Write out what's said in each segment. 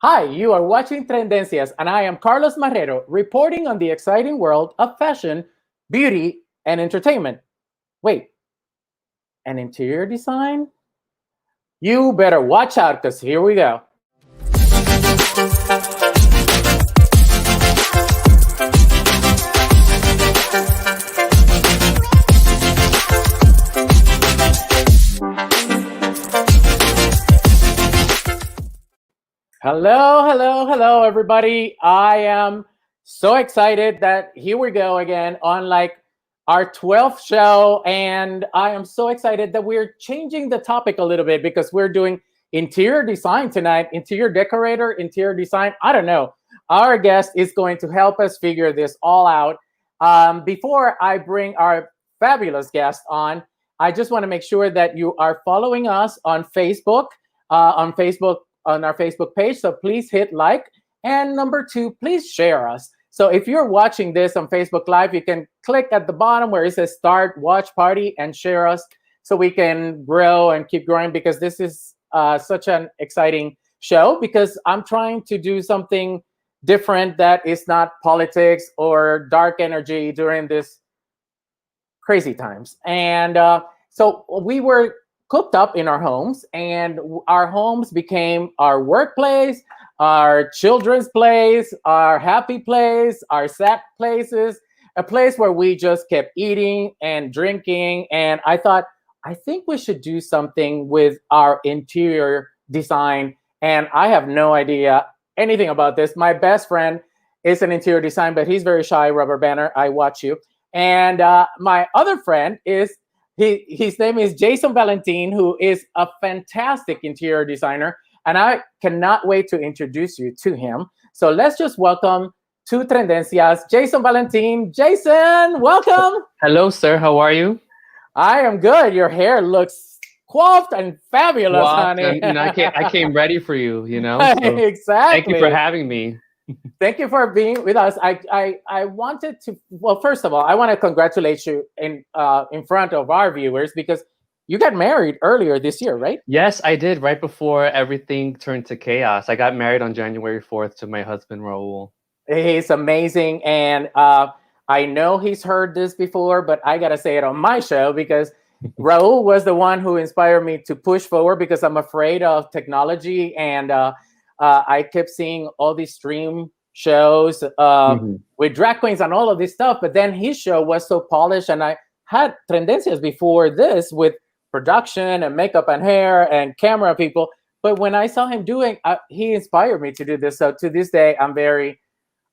Hi, you are watching Tendencias, and I am Carlos Marrero, reporting on the exciting world of fashion, beauty, and entertainment. Wait, and interior design? You better watch out, because here we go. Hello, everybody. I am so excited that here we go again on like our 12th show. And I am so excited that we're changing the topic a little bit because we're doing interior design tonight, interior decorator, interior design. I don't know. Our guest is going to help us figure this all out. Before I bring our fabulous guest on, I just want to make sure that you are following us on Facebook. On our Facebook page. So please hit like. And number two, please share us. So if you're watching this on Facebook Live, you can click at the bottom where it says start watch party and share us so we can grow and keep growing, because this is such an exciting show, because I'm trying to do something different that is not politics or dark energy during this crazy times. And so we were cooped up in our homes, and our homes became our workplace, our children's place, our happy place, our sad places, a place where we just kept eating and drinking. And I thought, I think we should do something with our interior design. And I have no idea anything about this. My best friend is an interior design, but he's very shy. Rubber Banner, I watch you. And my other friend is his name is Jason Valentin, who is a fantastic interior designer, and I cannot wait to introduce you to him. So let's just welcome to Tendencias, Jason Valentin. Jason, welcome. Hello, sir. How are you? I am good. Your hair looks coiffed and fabulous, honey. I came ready for you, So Exactly. Thank you for having me. Thank you for being with us. I wanted to, well, first of all, I want to congratulate you in front of our viewers, because you got married earlier this year, right? Yes, I did. Right before everything turned to chaos. I got married on January 4th to my husband, Raul. He's amazing. And I know he's heard this before, but I got to say it on my show, because Raul was the one who inspired me to push forward, because I'm afraid of technology. And I kept seeing all these stream shows with drag queens and all of this stuff. But then his show was so polished, and I had Tendencias before this with production and makeup and hair and camera people. But when I saw him doing, he inspired me to do this. So to this day, I'm very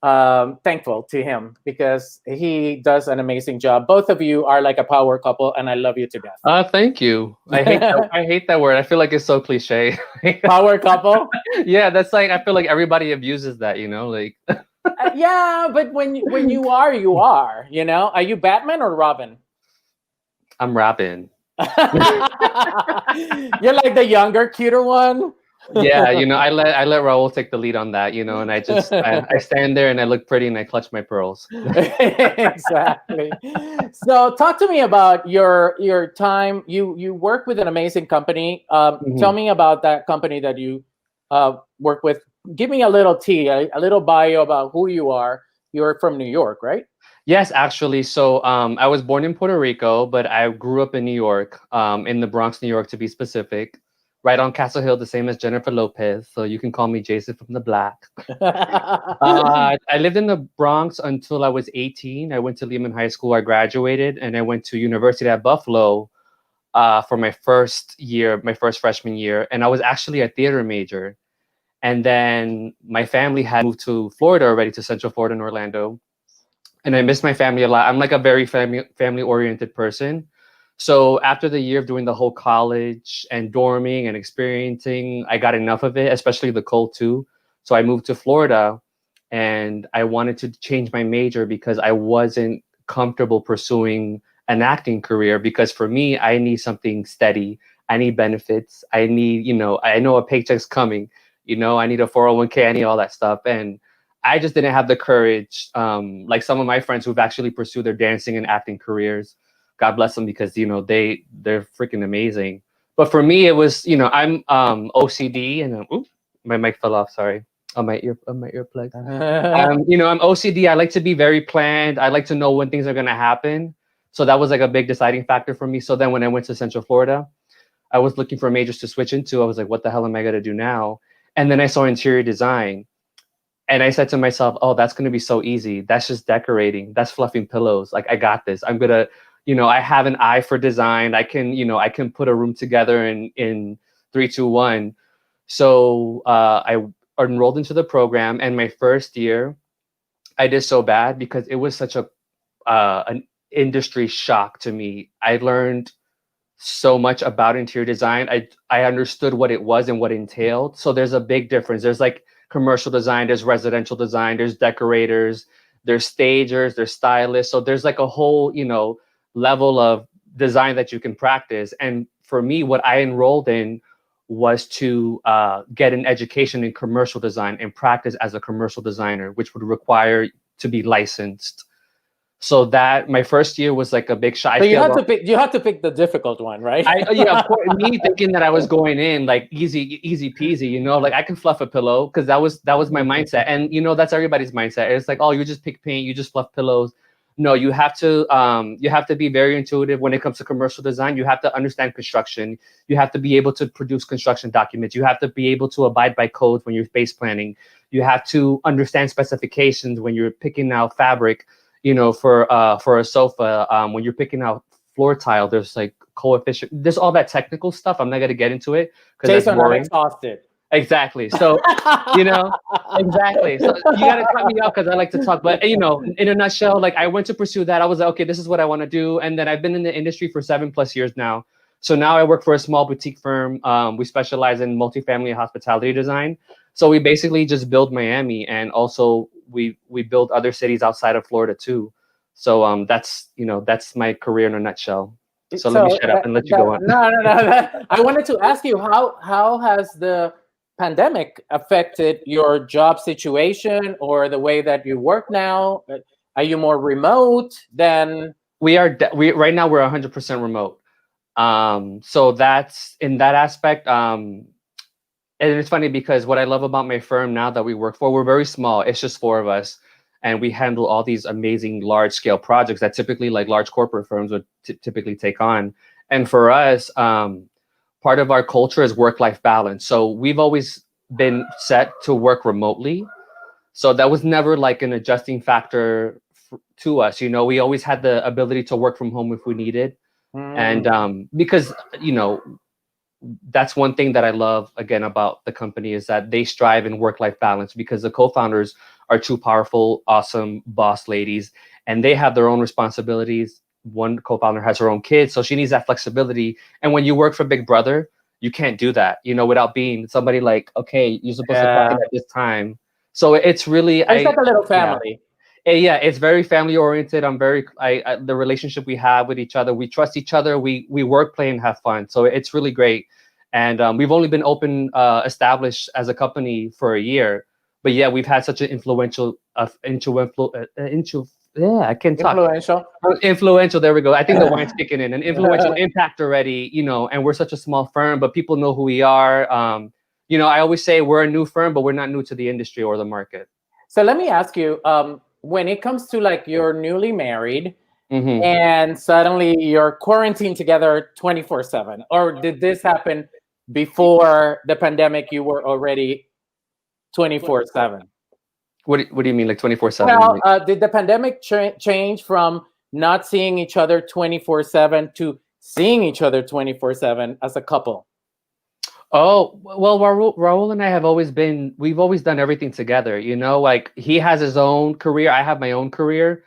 thankful to him, because he does an amazing job. Both of you are like a power couple, and I love you to death. Thank you. I hate that word. I feel like it's so cliche. Power couple. Yeah, that's like, I feel like everybody abuses that, like. Yeah, but when you are, you are. Are you Batman or Robin? I'm Robin. You're like the younger, cuter one. Yeah, I let Raul take the lead on that, and I just I stand there and I look pretty and I clutch my pearls. Exactly. So talk to me about your time. You work with an amazing company. Tell me about that company that you work with. Give me a little tea, a little bio about who you are. You're from New York, right? Yes, actually. So I was born in Puerto Rico, but I grew up in New York, in the Bronx, New York, to be specific. Right on Castle Hill, the same as Jennifer Lopez. So you can call me Jason from the Black. I lived in the Bronx until I was 18. I went to Lehman High School. I graduated, and I went to University at Buffalo for my first freshman year. And I was actually a theater major. And then my family had moved to Florida already, to Central Florida and Orlando. And I miss my family a lot. I'm like a very family-oriented person. So after the year of doing the whole college and dorming and experiencing, I got enough of it, especially the cold too. So I moved to Florida, and I wanted to change my major because I wasn't comfortable pursuing an acting career, because for me, I need something steady. I need benefits. I need, I know a paycheck's coming, I need a 401k, I need all that stuff. And I just didn't have the courage, like some of my friends who've actually pursued their dancing and acting careers. God bless them, because they're freaking amazing. But for me, it was I'm OCD, and my mic fell off. Sorry. on my earplugs. You know, I'm OCD. I like to be very planned. I like to know when things are gonna happen. So that was like a big deciding factor for me. So then when I went to Central Florida, I was looking for majors to switch into. I was like, what the hell am I gonna do now? And then I saw interior design. And I said to myself, oh, that's going to be so easy. That's just decorating. That's fluffing pillows. Like, I got this. I'm going to, you know, I have an eye for design. I can, you know, I can put a room together in 3, 2, 1. So I enrolled into the program. And my first year, I did so bad because it was such an industry shock to me. I learned so much about interior design. I understood what it was and what it entailed. So there's a big difference. There's like commercial design, there's residential design, there's decorators, there's stagers, there's stylists. So there's like a whole, you know, level of design that you can practice. And for me, what I enrolled in was to get an education in commercial design and practice as a commercial designer, which would require to be licensed. So that my first year was like a big shot. So you had to pick the difficult one, right? Yeah, of course. Me thinking that I was going in like easy peasy, you know, like I can fluff a pillow because that was my mindset, and you know that's everybody's mindset. It's like, oh, you just pick paint, you just fluff pillows. No, you have to be very intuitive when it comes to commercial design. You have to understand construction. You have to be able to produce construction documents. You have to be able to abide by codes when you're space planning. You have to understand specifications when you're picking out fabric. You know, for a sofa, when you're picking out floor tile, there's like coefficient. There's all that technical stuff. I'm not gonna get into it because that's Jason, I'm boring. exhausted. Exactly. So, you know, exactly. So you gotta cut me off because I like to talk. But you know, in a nutshell, like I went to pursue that. I was like, okay, this is what I want to do. And then I've been in the industry for 7+ years now. So now I work for a small boutique firm. We specialize in multifamily and hospitality design. So we basically just build Miami, and also we build other cities outside of Florida too. So that's, you know, that's my career in a nutshell. So let me shut up and let you go on. No. I wanted to ask you how has the pandemic affected your job situation or the way that you work now? Are you more remote than? We right now we're 100% remote. So that's in that aspect. And it's funny because what I love about my firm now that we work for, we're very small. It's just 4 of us, and we handle all these amazing large scale projects that typically like large corporate firms would typically take on. And for us, part of our culture is work-life balance. So we've always been set to work remotely. So that was never like an adjusting factor to us. You know, we always had the ability to work from home if we needed. And because, you know, that's one thing that I love again about the company is that they strive in work-life balance because the co-founders are 2 powerful, awesome boss ladies, and they have their own responsibilities. One co-founder has her own kids, so she needs that flexibility. And when you work for Big Brother, you can't do that, you know, without being somebody like, okay, you're supposed to clock in at this time. So it's really, it's like a little family. Yeah, it's very family oriented. The relationship we have with each other, we trust each other. We work, play, and have fun. So it's really great. And we've only been established as a company for a year, but yeah, we've had such an influential. I can't talk. Influential. There we go. I think the wine's kicking in. An influential impact already, you know. And we're such a small firm, but people know who we are. You know, I always say we're a new firm, but we're not new to the industry or the market. So let me ask you, when it comes to like you're newly married and suddenly you're quarantined together 24/7, or did this happen before the pandemic? You were already 24/7. What do you mean, like 24/7? Well, did the pandemic change from not seeing each other 24/7 to seeing each other 24/7 as a couple? Oh, well, Raul and I we've always done everything together, you know, like he has his own career. I have my own career.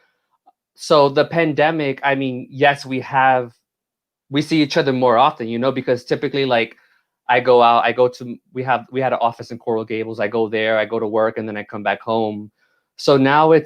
So the pandemic, I mean, yes, we see each other more often, you know, because typically like I go out, we had an office in Coral Gables. I go there, I go to work, and then I come back home. So now I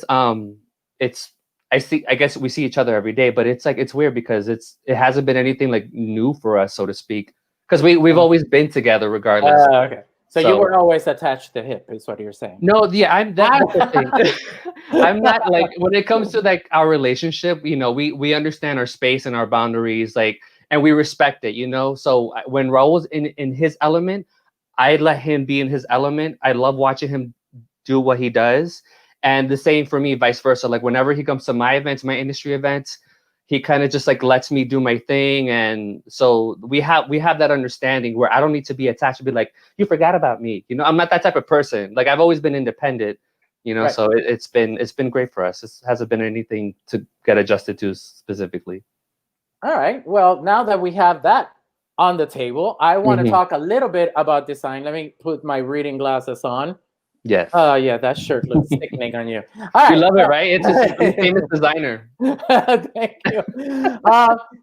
guess we see each other every day, but it's like, it's weird because it hasn't been anything like new for us, so to speak. Because we've always been together regardless. Okay. So you were always attached to hip, is what you're saying. No, yeah, that's the thing. I'm not like, when it comes to like our relationship, you know, we understand our space and our boundaries, like, and we respect it, you know. So when Raul's in his element, I let him be in his element. I love watching him do what he does. And the same for me, vice versa. Like whenever he comes to my events, my industry events, he kind of just like lets me do my thing. And so we have that understanding where I don't need to be attached to be like, you forgot about me. You know, I'm not that type of person. Like I've always been independent, you know, Right. so it's been great for us. It hasn't been anything to get adjusted to specifically. All right. Well, now that we have that on the table, I want to Mhm. talk a little bit about design. Let me put my reading glasses on. Yes. Yeah, that shirt looks sickening on you. All You right. love it, right? I'm a famous designer. Thank you.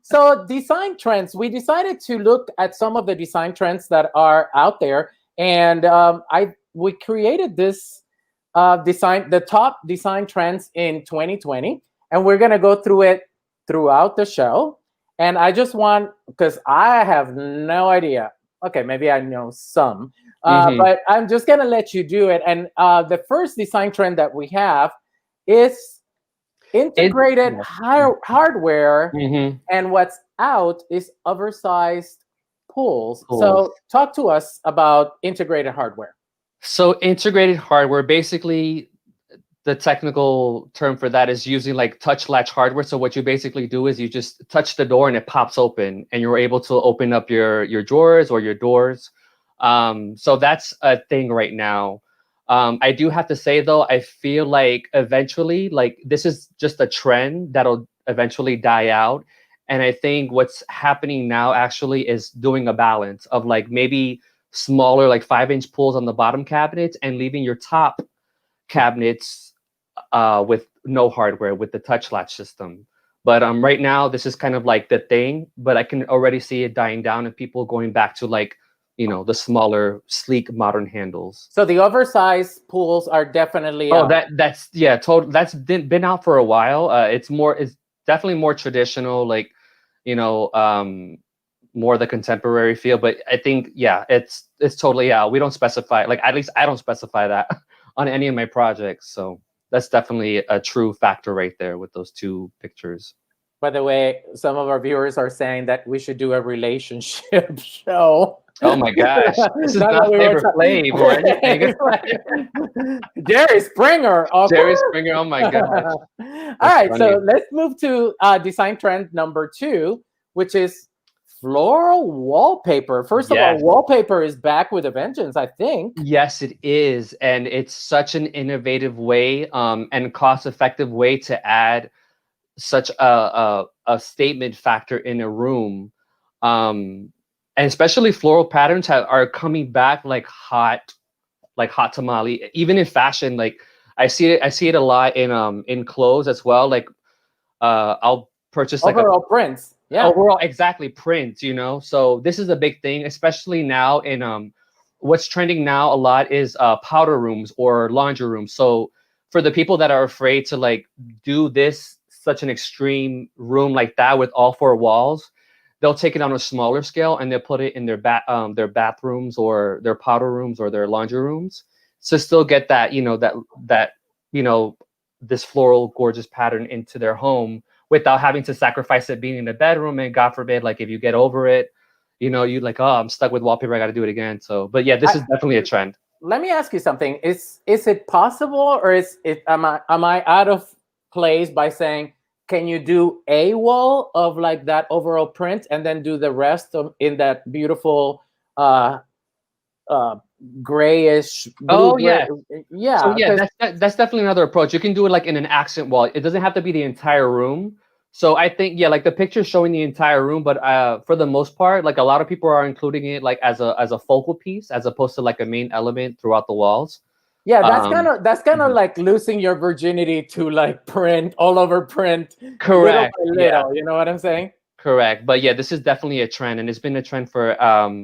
So, design trends. We decided to look at some of the design trends that are out there, and we created this the top design trends in 2020, and we're gonna go through it throughout the show. And I just want, because I have no idea. Okay, maybe I know some, Hmm. but I'm just gonna let you do it. And the first design trend that we have is It, integrated yeah. hardware, Hmm. and what's out is oversized pools. Cool. So talk to us about integrated hardware. So integrated hardware, basically the technical term for that is using like touch latch hardware. So what you basically do is you just touch the door and it pops open, and you're able to open up your drawers or your doors. So that's a thing right now. I do have to say though, I feel like eventually, like this is just a trend that'll eventually die out. And I think what's happening now actually is doing a balance of like maybe smaller, like 5-inch pulls on the bottom cabinets and leaving your top cabinets with no hardware with the touch latch system. But right now, this is kind of like the thing. But I can already see it dying down and people going back to like, the smaller, sleek, modern handles. So the oversized pools are definitely Oh, out. that's yeah, total. That's been out for a while. It's definitely more traditional, like you know, more the contemporary feel. But I think yeah, it's totally out. We don't specify, like at least I don't specify that on any of my projects. So that's definitely a true factor right there with those two pictures. By the way, some of our viewers are saying that we should do a relationship show. Oh my gosh, this is Now that not we were Flavor Flav or anything. Jerry Springer. Jerry Springer. Oh my gosh, All that's right, funny. so let's move to design trend number 2, which is floral wallpaper. First of all, Yes. wallpaper is back with a vengeance, I think. Yes, it is. And it's such an innovative way and cost-effective way to add such a statement factor in a room. Um, and especially floral patterns are coming back like hot tamale, even in fashion. Like I see it a lot in clothes as well. Like I'll purchase like a Overall prints. Yeah. overall exactly print, so this is a big thing, especially now in what's trending now a lot is powder rooms or laundry rooms. So for the people that are afraid to like do this such an extreme room like that with all four walls, they'll take it on a smaller scale and they'll put it in their bathrooms or their powder rooms or their laundry rooms to still get that that you know this floral gorgeous pattern into their home without having to sacrifice it being in the bedroom. And God forbid, like if you get over it, you like, oh, I'm stuck with wallpaper, I got to do it again. So, but yeah, this I, is definitely a trend. Let me ask you something. Is it possible, or is it am I out of place by saying, can you do a wall of like that overall print and then do the rest of in that beautiful uh uh grayish blue Oh gray? yeah. So Yeah, yeah, because that's definitely another approach. You can do it like in an accent wall. It doesn't have to be the entire room. So I think yeah, like the picture's showing the entire room, but for the most part, like a lot of people are including it like as a focal piece as opposed to like a main element throughout the walls. yeah, Um, that's kind of mhm. like losing your virginity to like print all over print little Correct. by Yeah. little. You know what I'm saying? Correct. But yeah, this is definitely a trend, and it's been a trend for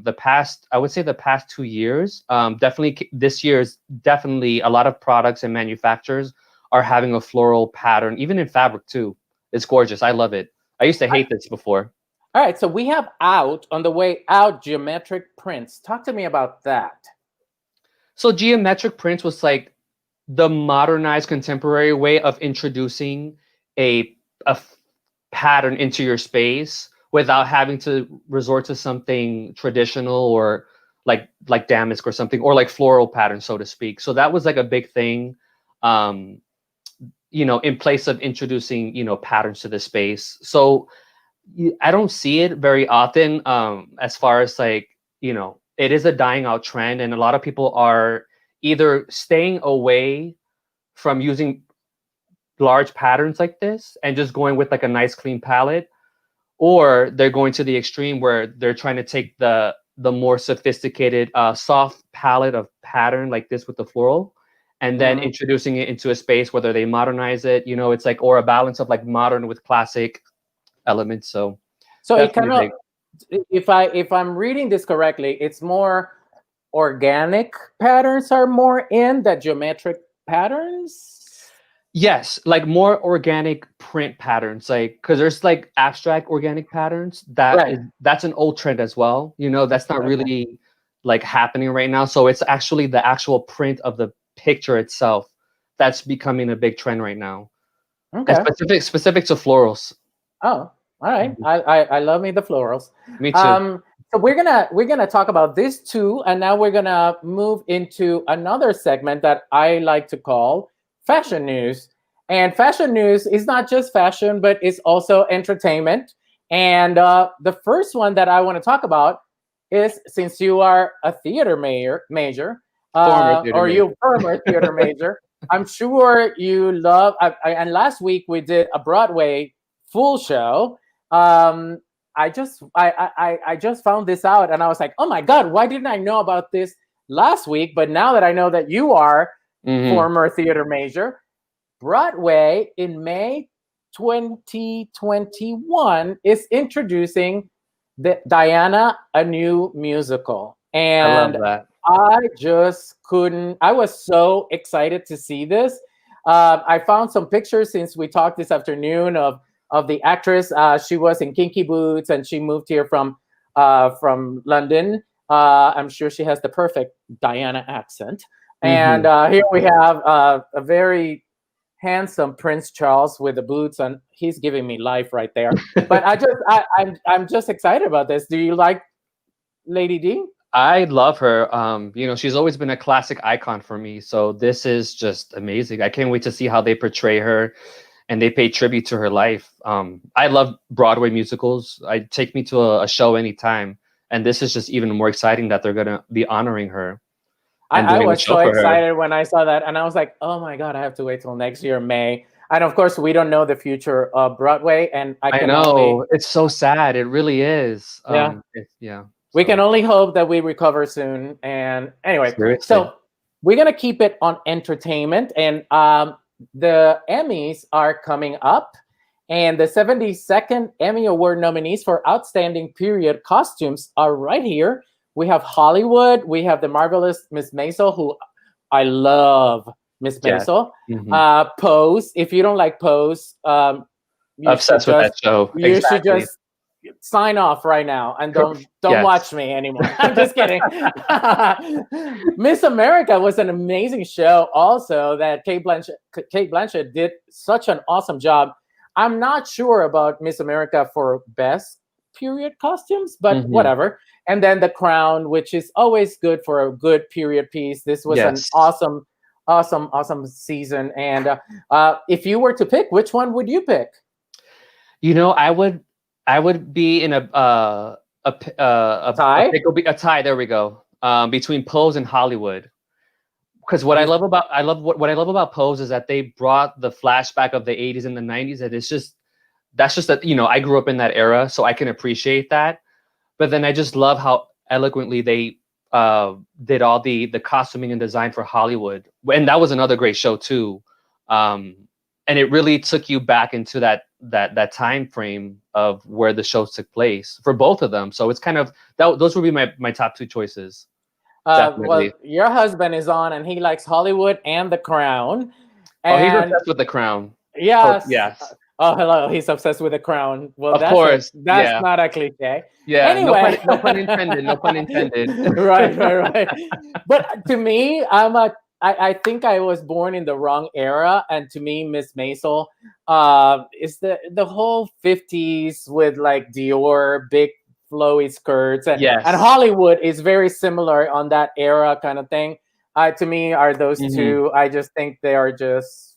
the past, I would say the past 2 years. Definitely this year is definitely a lot of products and manufacturers are having a floral pattern, even in fabric too. It's gorgeous. I love it. I used to hate this before. All right, so we have out on the way out geometric prints. Talk to me about that. So geometric prints was like the modernized contemporary way of introducing a pattern into your space without having to resort to something traditional or like damask or something, or like floral patterns, so to speak. So that was like a big thing, um, in place of introducing, patterns to the space. So I don't see it very often, as far as like, it is a dying out trend, and a lot of people are either staying away from using large patterns like this and just going with like a nice clean palette, or they're going to the extreme where they're trying to take the more sophisticated soft palette of pattern like this with the floral, and then introducing it into a space, whether they modernize it, it's like, or a balance of like modern with classic elements. So So it kind definitely of, if I'm reading this correctly, it's more organic patterns are more in that geometric patterns. yes, like more organic print patterns, like, because there's like abstract organic patterns Right. that's an old trend as well. That's not Okay. really like happening right now. So it's actually the actual print of the picture itself that's becoming a big trend right now, and Okay. specific to florals. Oh, all right. Mhm. I love me the florals. Me too. So we're gonna talk about this too, and now we're gonna move into another segment that I like to call fashion news. And fashion news is not just fashion, but it's also entertainment. And the first one that I want to talk about is, since you are a theater major, Former theater or major. you former theater major, I'm sure you love. And last week we did a Broadway full show. I just found this out, and I was like, oh my god, why didn't I know about this last week? But now that I know that you are Hmm. former theater major, Broadway in May 2021 is introducing the Diana, a new musical, I love and that. I just couldn't. I was so excited to see this. I found some pictures since we talked this afternoon of the actress. She was in Kinky Boots, and she moved here from London. I'm sure she has the perfect Diana accent. And Hmm. here we have a very handsome Prince Charles with the boots, and he's giving me life right there. But I'm just excited about this. Do you like Lady D? I love her. She's always been a classic icon for me. So this is just amazing. I can't wait to see how they portray her and they pay tribute to her life. I love Broadway musicals. I take me to a show anytime. And this is just even more exciting that they're gonna be honoring her and I doing a was show so for her. excited when I saw that, and I was like, "Oh my god, I have to wait till next year, May." And of course, we don't know the future of Broadway, and I I can only, know. It's so sad. It really is. yeah, Yeah. we can So only hope that we recover soon. And anyway, seriously. so we're gonna keep it on entertainment, and the Emmys are coming up, and the 72nd Emmy Award nominees for Outstanding Period Costumes are right here. We have Hollywood. We have the marvelous Miss Maisel, who I love. Miss Yes. Maisel. Hmm. Pose. If you don't like Pose, you should Obsessed with that just show. you should Exactly. just sign off right now and don't Yes. watch me anymore. I'm just kidding. Miss America was an amazing show also that Kate Blanchett did such an awesome job. I'm not sure about Miss America for best period costumes, but Hmm. whatever. And then The Crown, which is always good for a good period piece. This was an Yes. awesome season. And if you were to pick, which one would you pick? I would be in Ty? a tie. There we go. Between Pose and Hollywood. Because what I You, love about I love what I love about Pose is that they brought the flashback of the 80s and the 90s, and that's just that, I grew up in that era, so I can appreciate that. But then I just love how eloquently they did all the costuming and design for Hollywood, and that was another great show too. Um, and it really took you back into that time frame of where the shows took place for both of them. So it's kind of those would be my top two choices, well, definitely. your husband is on, and he likes Hollywood and The Crown. Oh, he's And obsessed with The Crown. Oh, yes, yes, oh hello, he's obsessed with The Crown. Well, of that's course. that's Yeah, not a cliche. yeah. No pun, Anyway, no pun intended. No pun intended. right. But to me, I think I was born in the wrong era, and to me, Miss Maisel, is the whole 50s with like Dior, big flowy skirts, and Yes. Hollywood is very similar on that era kind of thing. To me, are those Hmm. two. I just think they are just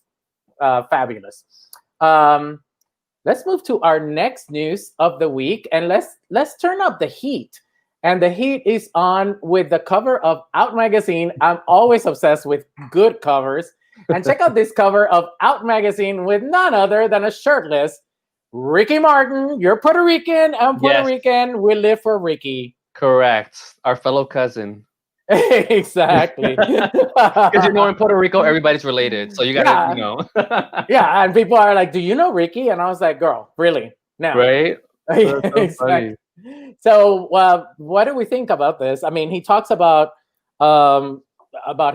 fabulous. Um, let's move to our next news of the week, and let's turn up the heat. And the heat is on with the cover of Out Magazine. I'm always obsessed with good covers. And check out this cover of Out Magazine with none other than a shirtless Ricky Martin. You're Puerto Rican. I'm Puerto Yes. Rican. We live for Ricky. Correct. Our fellow cousin. Exactly. Because in Puerto Rico, everybody's related. So you gotta, Yeah. Yeah. And people are like, do you know Ricky? And I was like, girl, really? No. Right? That's so Exactly. funny. So, what do we think about this? I mean, he talks about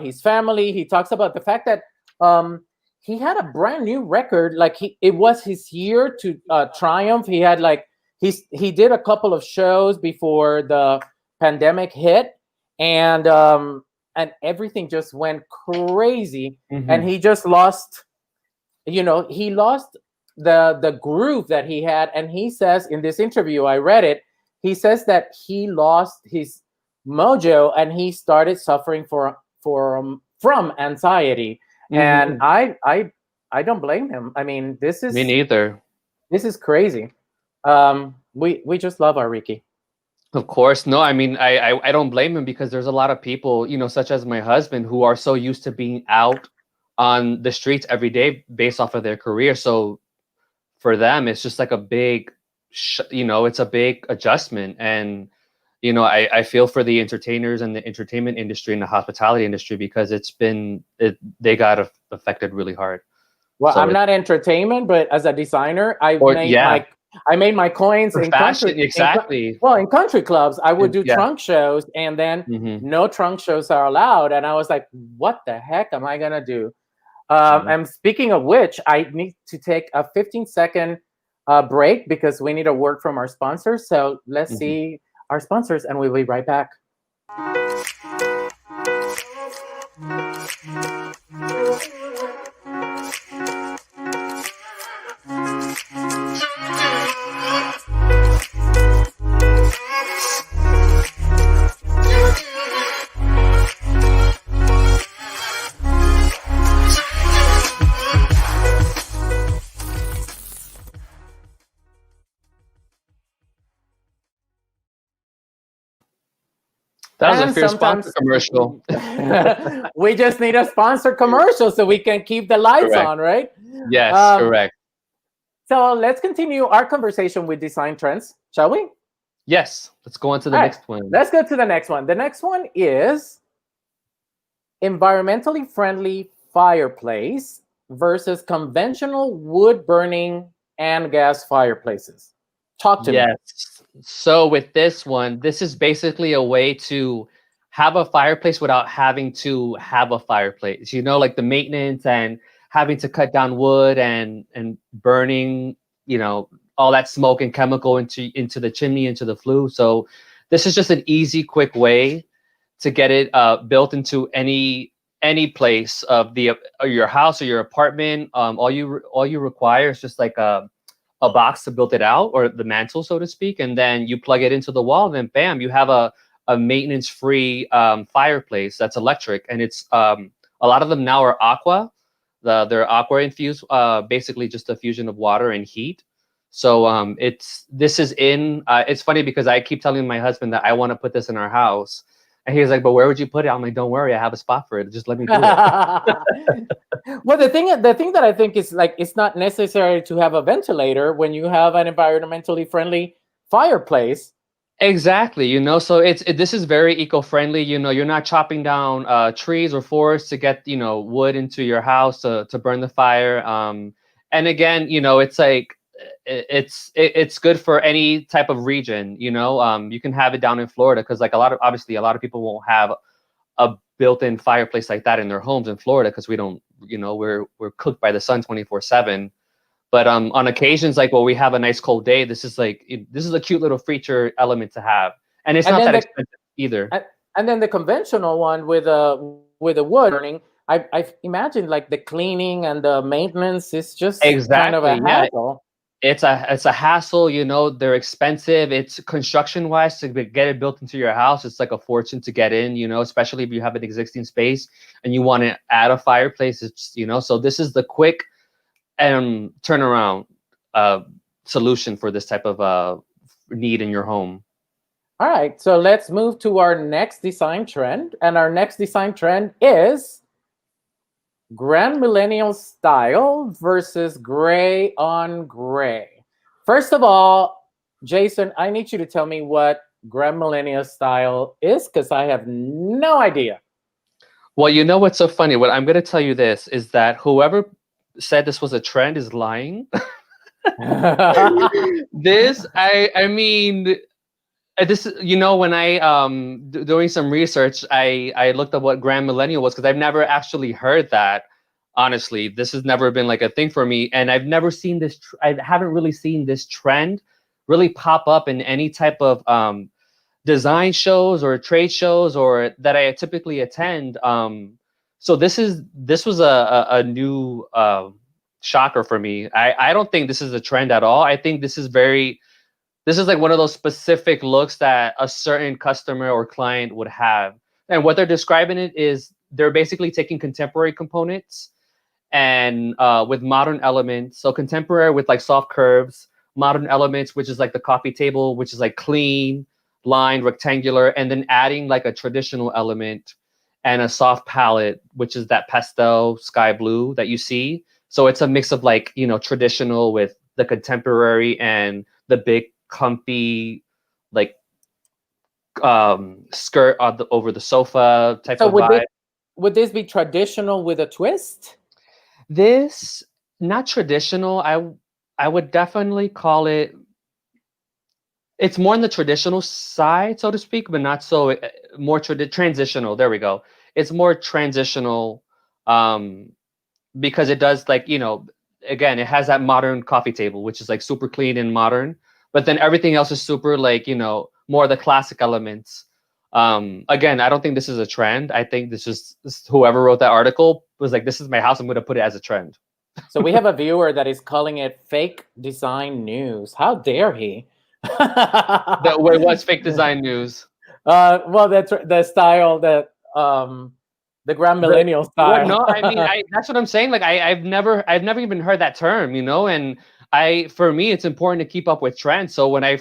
his family. He talks about the fact that he had a brand new record. Like it was his year to triumph. He had like he did a couple of shows before the pandemic hit, and everything just went crazy. And Hmm. he just lost. He lost the groove that he had. And he says in this interview, I read it, he says that he lost his mojo and he started suffering from anxiety. And Hmm. I don't blame him. I mean, this Me is neither. this is crazy. We just love our Ricky. Of course. No, I mean, I don't blame him because there's a lot of people, such as my husband, who are so used to being out on the streets every day based off of their career. So for them, it's just like a big, it's a big adjustment. And, I feel for the entertainers and the entertainment industry and the hospitality industry because they got affected really hard. Well, So I'm not entertainment, but as a designer, yeah, I made my coins for in fashion, exactly. in country clubs. I would do Yeah. trunk shows, and then Hmm. no trunk shows are allowed. And I was like, what the heck am I gonna do? And speaking of which, I need to take a 15-second break because we need a word from our sponsors. So let's see our sponsors, and we'll be right back. That was a And fierce sponsor sometimes commercial. we just need a sponsor commercial so we can keep the lights Correct. on, right? Yes, Um, correct. so let's continue our conversation with design trends, shall we? Yes. Let's go on to the All right, next one. let's go to the next one. The next one is environmentally friendly fireplace versus conventional wood burning and gas fireplaces. Talk to me. Yes. So with this one, this is basically a way to have a fireplace without having to have a fireplace. Like the maintenance and having to cut down wood and burning, all that smoke and chemical into the chimney, into the flue. So this is just an easy, quick way to get it built into any place of your house or your apartment. All you require is just like a box to build it out, or the mantle, so to speak, and then you plug it into the wall, and then bam, you have a maintenance-free fireplace that's electric, and it's a lot of them now are aqua. They're aqua infused, basically just a fusion of water and heat. So it's funny because I keep telling my husband that I want to put this in our house, and he's like, "But where would you put it?" I'm like, "Don't worry, I have a spot for it. Just let me do it." Well, the thing that I think is like it's not necessary to have a ventilator when you have an environmentally friendly fireplace. Exactly, so this is very eco-friendly. You're not chopping down trees or forests to get wood into your house to burn the fire. And again, it's like it's good for any type of region. You can have it down in Florida because like obviously a lot of people won't have a built-in fireplace like that in their homes in Florida because we don't, we're cooked by the sun 24/7. But on occasions like we have a nice cold day, this is a cute little feature element to have, and it's And not then that the expensive either. and then the conventional one with a wood burning, I imagine like the cleaning and the maintenance is just kind of Exactly. a Yeah. hassle. it's a hassle, you know. They're expensive. It's construction wise to get it built into your house. It's like a fortune to get in, you know, especially if you have an existing space and you want to add a fireplace. It's, you know, so this is the quick turnaround uh, solution for this type of need in your home. All right, so let's move to our next design trend. And our next design trend is grand millennial style versus gray on gray. First of all, Jason, I need you to tell me what grand millennial style is because I have no idea. Well, you know what's so funny? What I'm going to tell you this is that whoever said this was a trend is lying. This, I mean, this, you know, when I doing some research, I looked up what grand millennial was because I've never actually heard that. Honestly, this has never been like a thing for me, and I've never seen this. I haven't really seen this trend really pop up in any type of design shows or trade shows or that I typically attend. So this was a new shocker for me. I don't think this is a trend at all. I think this is like one of those specific looks that a certain customer or client would have. And what they're describing it is they're basically taking contemporary components and with modern elements. So contemporary with like soft curves, modern elements, which is like the coffee table, which is like clean, lined, rectangular, and then adding like a traditional element and a soft palette, which is that pastel sky blue that you see. So it's a mix of like, you know, traditional with the contemporary and the big comfy like skirt over the sofa type So of vibe. would this be traditional with a twist? This not traditional. I would definitely call it. It's more on the traditional side, so to speak, but not so more transitional. There we go. It's more transitional because it does like, you know, again, it has that modern coffee table, which is like super clean and modern, but then everything else is super like, you know, more the classic elements. Again, I don't think this is a trend. I think this whoever wrote that article was like, this is my house. I'm going to put it as a trend. So we have a viewer that is calling it fake design news. How dare he? Wait, what's fake design news? Well, the style that the grand millennial Well, style. no, I mean, that's what I'm saying. Like, I've never even heard that term, you know. And for me, it's important to keep up with trends. So when I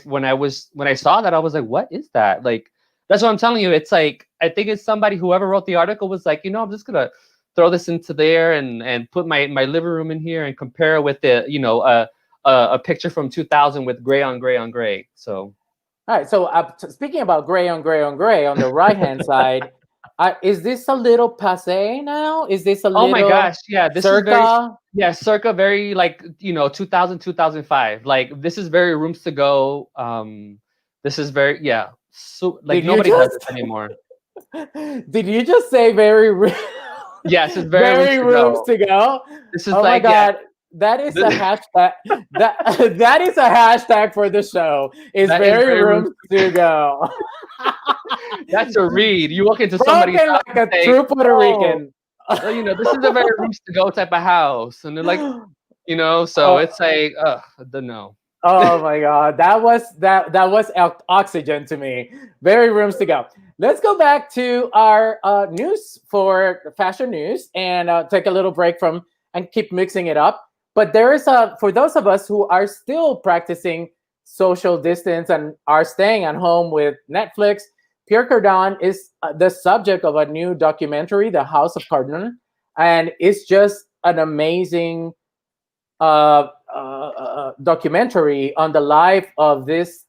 saw that, I was like, what is that? Like, that's what I'm telling you. It's like I think it's somebody whoever wrote the article was like, you know, I'm just gonna throw this into there and put my living room in here and compare it with the, you know, a picture from 2000 with gray on gray on gray. So. All right. So speaking about gray on gray on gray on the right hand side, is this a little passe now? Is this a Oh little my gosh, yeah, this is very circa? circa very like, you know, 2000 2005. Like this is very rooms to go. This is very, yeah. So like Did you nobody does just this anymore. did you just say very Yes, it's very rooms very to rooms go. to go? This is Oh my like, yeah. god. That is a hashtag. That that is a hashtag for the show. Is That is very very rooms. rooms to go. That's a read. You walk into somebody's Broken house like and a say, true Puerto "Oh, Rican. well, you know, this is a very rooms to go type of house," and they're like, you know, so Oh, it's like, the no. oh my god, that was oxygen to me. Very rooms to go. Let's go back to our news for fashion news and take a little break from and keep mixing it up. But there is a for those of us who are still practicing social distance and are staying at home with Netflix. Pierre Cardin is the subject of a new documentary, The House of Cardin, and it's just an amazing documentary on the life of this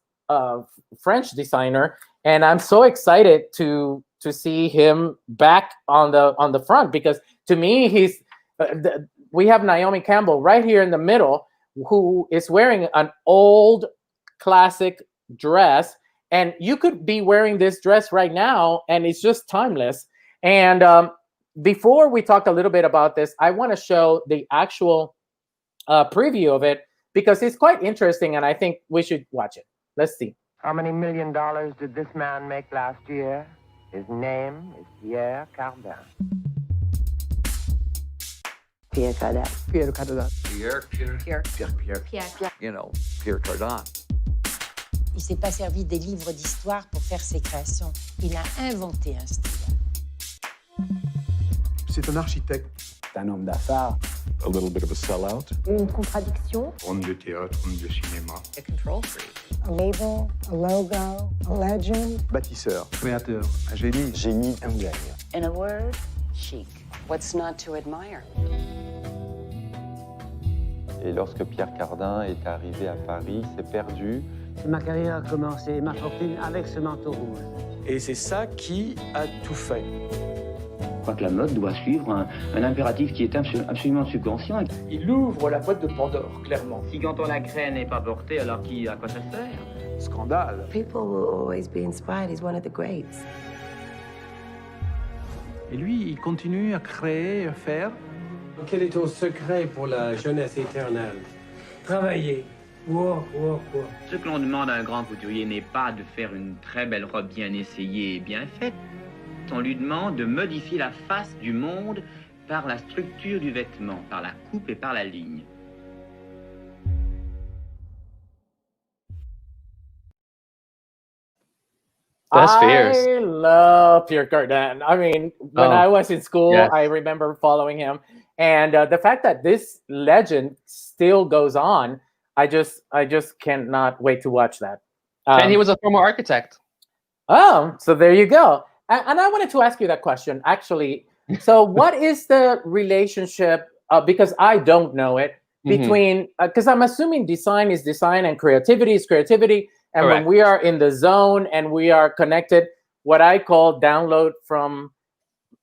French designer, and I'm so excited to see him back on the front because to me he's we have Naomi Campbell right here in the middle who is wearing an old classic dress, and you could be wearing this dress right now and it's just timeless. And before we talk a little bit about this, I want to show the actual preview of it because it's quite interesting and I think we should watch it. Let's see. How many $1 million did this man make last year? His name is Pierre Cardin. Pierre Cardin. Pierre Cardin. Pierre. You know, Pierre Cardin. Il s'est pas servi des livres d'histoire pour faire ses créations. Il a inventé un style. C'est un architecte. C'est un homme d'affaires. A little bit of a sellout. Une contradiction. Homme de théâtre, homme de cinéma. A control freak. A label, a logo, a legend. Bâtisseur, créateur, un génie. Génie, un gène. In a word, chic. What's not to admire? Et lorsque Pierre Cardin est arrivé à Paris, il s'est perdu. Ma carrière a commencé, ma fortune avec ce manteau rouge. Et c'est ça qui a tout fait. Je crois que la mode doit suivre un impératif qui est absolument subconscient. Il ouvre la boîte de Pandore, clairement. Si quand on la crée n'est pas portée, alors à quoi ça sert? Scandale. People will always be inspired. He's one of the greats. Et lui, il continue à créer, à faire. Quel est ton secret pour la jeunesse éternelle? Travailler. Work. Ce que l'on demande à un grand couturier n'est pas de faire une très belle robe bien essayée et bien faite. On lui demande de modifier la face du monde par la structure du vêtement, par la coupe et par la ligne. That's fierce. I love Pierre Cardin. I mean, when I was in school, yes. I remember following him. And the fact that this legend still goes on, I just cannot wait to watch that. And he was a former architect. Oh, so there you go. And I wanted to ask you that question, actually. So what is the relationship, because I don't know it, between, because I'm assuming design is design and creativity is creativity. And Correct. when we are in the zone and we are connected, what I call download from,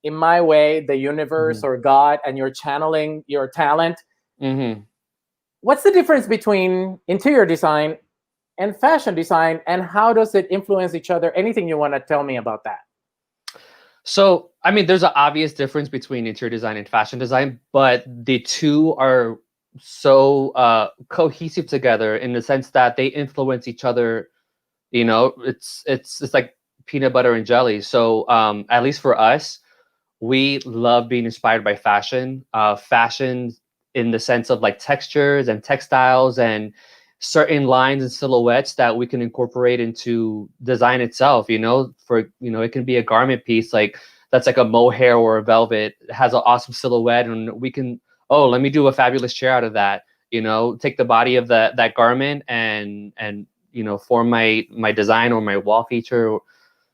in my way, the universe or God, and you're channeling your talent. What's the difference between interior design and fashion design, and how does it influence each other? Anything you want to tell me about that? So, I mean, there's an obvious difference between interior design and fashion design, but the two are so cohesive together in the sense that they influence each other. You know, it's like peanut butter and jelly. So at least for us, we love being inspired by fashion. Fashion in the sense of like textures and textiles and certain lines and silhouettes that we can incorporate into design itself. You know, it can be a garment piece like that's like a mohair or a velvet. It has an awesome silhouette, and we can, oh, let me do a fabulous chair out of that. You know, take the body of that garment and you know, form my design or my wall feature.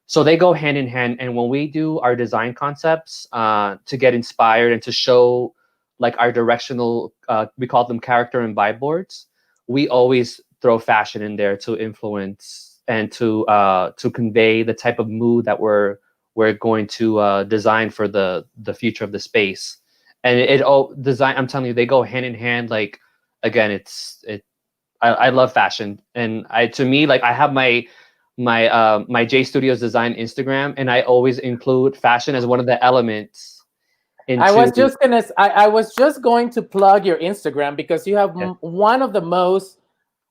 So they go hand in hand. And when we do our design concepts to get inspired and to show like our directional, we call them character and vibe boards, we always throw fashion in there to influence and to convey the type of mood that we're going to design for the future of the space. And it all design, I'm telling you, they go hand in hand. Like, again, I love fashion. And to me, like, I have my J Studios Design Instagram, and I always include fashion as one of the elements. I was just going to plug your Instagram, because you have one of the most,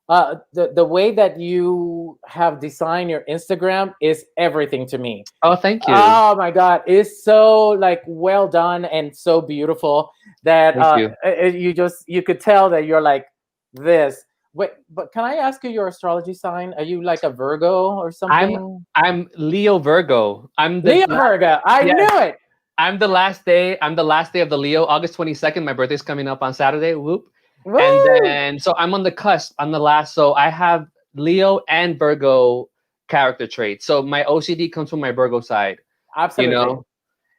the way that you have designed your Instagram is everything to me. Oh, thank you. Oh my God. It's so like well done and so beautiful that you could tell that you're like this. Wait, but can I ask you your astrology sign? Are you like a Virgo or something? I'm Leo Virgo. Virgo. I knew it. I'm the last day of the Leo, August 22nd. My birthday's coming up on Saturday. Whoop. Woo! And then, so I'm on the cusp. I'm the last. So I have Leo and Virgo character traits. So my OCD comes from my Virgo side. Absolutely. You know?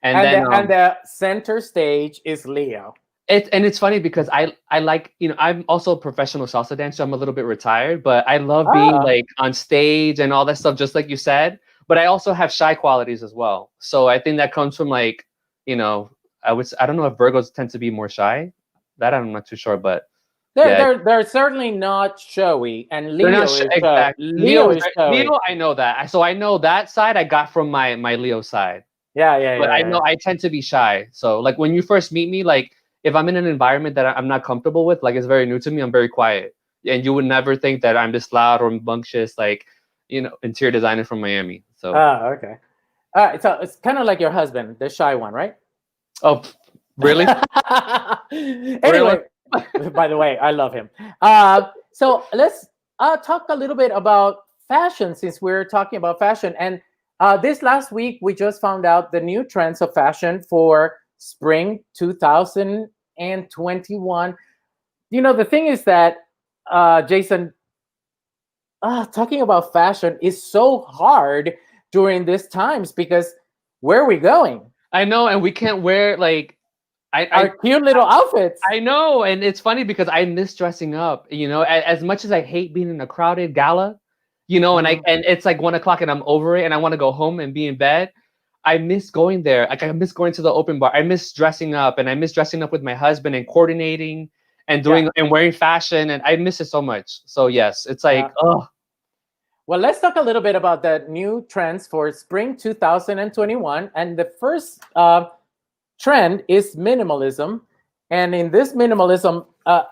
And the center stage is Leo. It's funny because I like, you know, I'm also a professional salsa dancer. I'm a little bit retired, but I love being like on stage and all that stuff, just like you said. But I also have shy qualities as well. So I think that comes from like, you know, I don't know if Virgos tend to be more shy. That I'm not too sure, but they're certainly not showy, and Leo is exactly. Leo is showy. Leo, I know that. So I know that side I got from my Leo side. Yeah. But I know I tend to be shy. So like when you first meet me, like if I'm in an environment that I'm not comfortable with, like it's very new to me, I'm very quiet. And you would never think that I'm this loud or rambunctious, like, you know, interior designer from Miami. So okay. All right. So it's kind of like your husband, the shy one, right? Oh, Really? Anyway, by the way, I love him. So let's talk a little bit about fashion, since we're talking about fashion. And this last week, we just found out the new trends of fashion for spring 2021. You know, the thing is that, Jason, talking about fashion is so hard during these times, because where are we going? I know, and we can't wear like our cute little outfits. I know, and it's funny because I miss dressing up. You know, as much as I hate being in a crowded gala, you know, and it's like 1 o'clock and I'm over it and I want to go home and be in bed. I miss going there. Like I miss going to the open bar. I miss dressing up, and I miss dressing up with my husband and coordinating and doing and wearing fashion, and I miss it so much. So yes, it's like oh. Well, let's talk a little bit about the new trends for spring 2021. And the first trend is minimalism. And in this minimalism,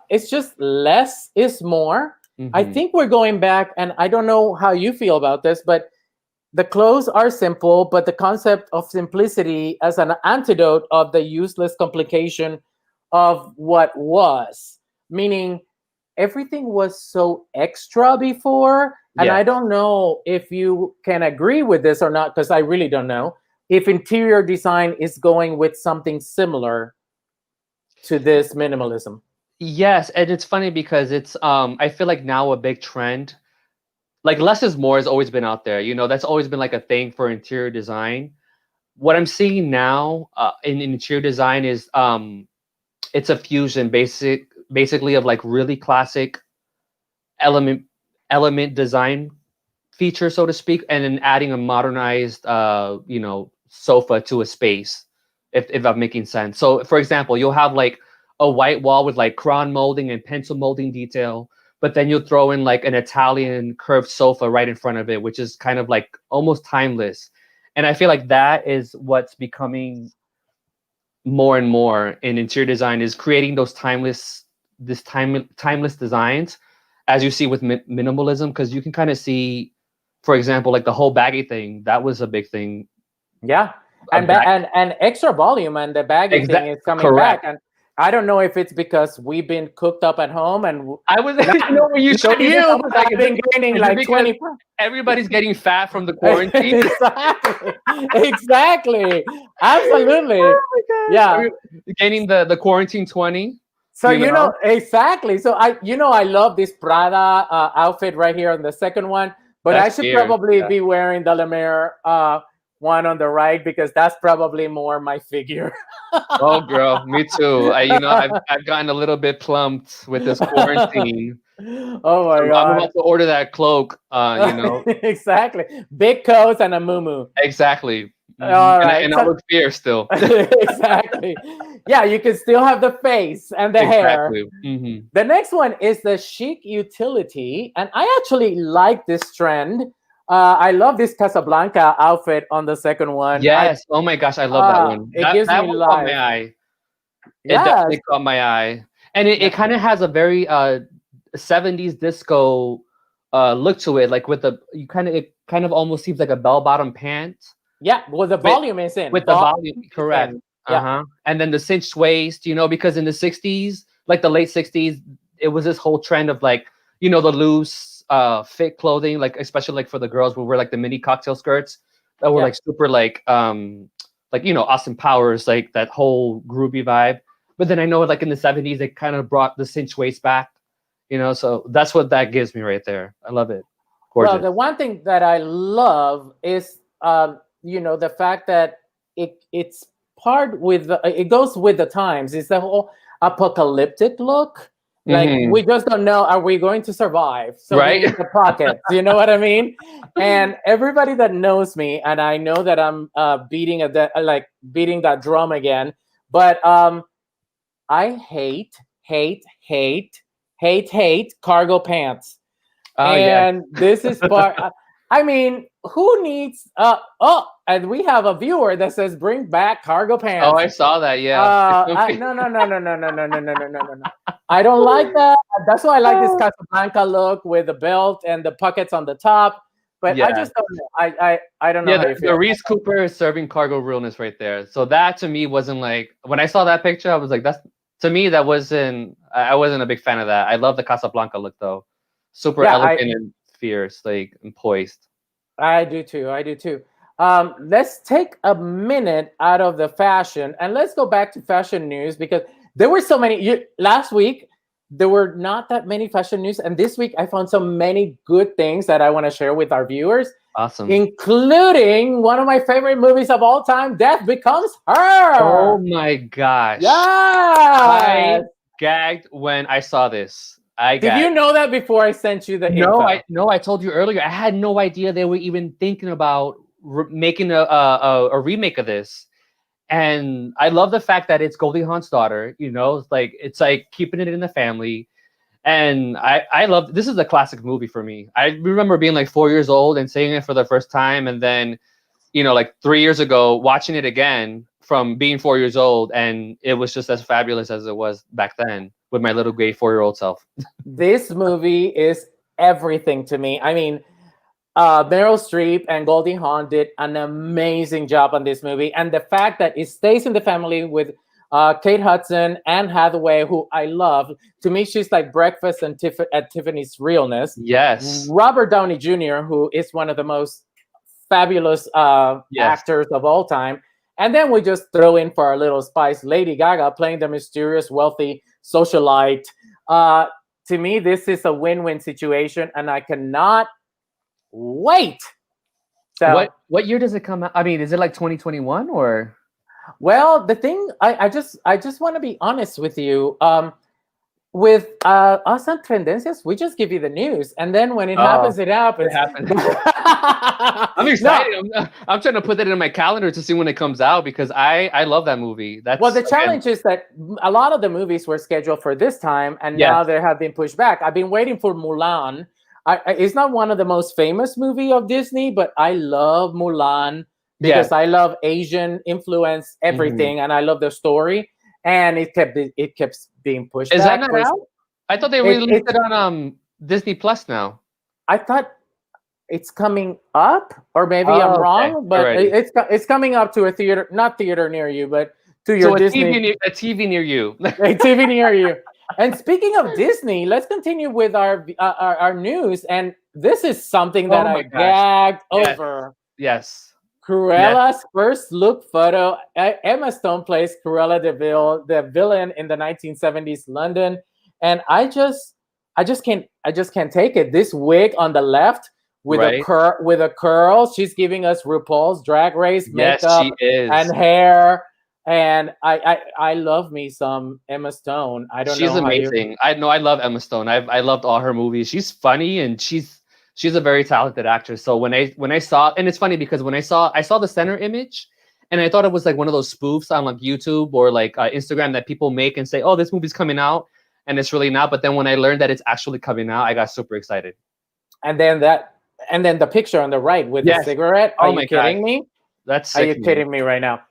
it's just less is more. I think we're going back, and I don't know how you feel about this, but the clothes are simple, but the concept of simplicity as an antidote of the useless complication of what was. Meaning, everything was so extra before. And I don't know if you can agree with this or not, because I really don't know if interior design is going with something similar to this minimalism. Yes, and it's funny because it's I feel like now a big trend, like less is more has always been out there. You know, that's always been like a thing for interior design. What I'm seeing now in interior design is it's a fusion basically of like really classic element design feature, so to speak, and then adding a modernized you know, sofa to a space, if I'm making sense. So for example, you'll have like a white wall with like crayon molding and pencil molding detail, but then you'll throw in like an Italian curved sofa right in front of it, which is kind of like almost timeless. And I feel like that is what's becoming more and more in interior design, is creating those timeless designs, as you see with minimalism, because you can kind of see, for example, like the whole baggy thing, that was a big thing. Yeah, and extra volume, and the baggy thing is coming back. And I don't know if it's because we've been cooked up at home, and I was I know when you showed you, I've been gaining like 20. Everybody's getting fat from the quarantine. Exactly. Absolutely. Oh my God. Yeah, gaining the quarantine 20. So you know exactly. So I love this Prada outfit right here on the second one, but I should probably be wearing the La Mer one on the right, because that's probably more my figure. Oh, girl, me too. I've gotten a little bit plumped with this quarantine. Oh my God! I'm about to order that cloak. You know, exactly. Big coats and a muumuu. Exactly. All right, and I look fierce still. Exactly. Yeah, you can still have the face and the hair. The next one is the chic utility, and I actually like this trend. I love this Casablanca outfit on the second one. Yes. Oh my gosh, I love that one. It gives me life. Caught my eye. It definitely caught my eye, and it kind of has a very 70s disco look to it, like with it kind of almost seems like a bell-bottom pant. Yeah, well, the volume is in. With the volume, correct. And then the cinched waist, you know, because in the 60s, like the late 60s, it was this whole trend of like, you know, the loose fit clothing, like especially like for the girls, we wear like the mini cocktail skirts that were like super like you know, Austin Powers, like that whole groovy vibe. But then I know like in the 70s, they kind of brought the cinched waist back, you know, so that's what that gives me right there. I love it. Gorgeous. Well, the one thing that I love is you know, the fact that it's part with it goes with the times. It's the whole apocalyptic look. Like we just don't know, are we going to survive? So right, in the pockets, you know what I mean? And everybody that knows me, and I know that I'm beating that drum again, but I hate cargo pants. And this is part. I mean, who needs? And we have a viewer that says, "Bring back cargo pants." Oh, I saw that. Yeah. No. I don't like that. That's why I like this Casablanca look with the belt and the pockets on the top. But I just don't know. I don't know how you feel. The Reese Cooper is serving cargo realness right there. So that to me wasn't like, when I saw that picture, I was like, to me, that wasn't, I wasn't a big fan of that. I love the Casablanca look though. Super elegant and fierce, like, and poised. I do too. Let's take a minute out of the fashion and let's go back to fashion news, because there were so many. Last week, there were not that many fashion news. And this week, I found so many good things that I want to share with our viewers. Awesome. Including one of my favorite movies of all time, Death Becomes Her. Oh my gosh. Yeah. I gagged when I saw this. Did you know that before I sent you the info? I told you earlier. I had no idea they were even thinking about making a remake of this. And I love the fact that it's Goldie Hawn's daughter. It's like keeping it in the family. And I love, this is a classic movie for me. I remember being like 4 years old and seeing it for the first time, and then like 3 years ago watching it again from being 4 years old, and it was just as fabulous as it was back then with my little gay 4-year-old self. This movie is everything to me. I mean, Meryl Streep and Goldie Hawn did an amazing job on this movie, and the fact that it stays in the family with Kate Hudson, Anne Hathaway, who I love. To me, she's like breakfast and at Tiffany's realness. Yes. Robert Downey Jr., who is one of the most fabulous actors of all time. And then we just throw in for our little spice, Lady Gaga playing the mysterious, wealthy socialite. To me, this is a win-win situation, and I cannot wait. So, what year does it come out? I mean, is it like 2021 or? Well, the thing, I just want to be honest with you. With us on Tendencias, we just give you the news, and then when it happens, it happens. I'm excited. No. I'm trying to put that in my calendar to see when it comes out, because I love that movie. Well, the challenge is that a lot of the movies were scheduled for this time, and now they have been pushed back. I've been waiting for Mulan. It's not one of the most famous movie of Disney, but I love Mulan. Because I love Asian influence, everything, and I love the story, and it kept being pushed. Is that not out? I thought they released it on Disney Plus now. I thought it's coming up, or maybe I'm wrong, but it's coming up to a theater, not theater near you, but to your Disney. A TV near you. A TV near you. And speaking of Disney, let's continue with our news, and this is something that I gagged over. Yes. Cruella's first look photo. Emma Stone plays Cruella the villain in the 1970s London, and I just can't take it. This wig on the left with a curl. She's giving us RuPaul's Drag Race makeup and hair, and I love me some Emma Stone. She's amazing. I love Emma Stone. I loved all her movies. She's funny, and she's a very talented actress. So when I saw, and it's funny because when I saw the center image, and I thought it was like one of those spoofs on like YouTube or like Instagram that people make and say, oh, this movie's coming out, and it's really not. But then when I learned that it's actually coming out, I got super excited. And then the picture on the right with the cigarette. Are you kidding me? Are you kidding me right now?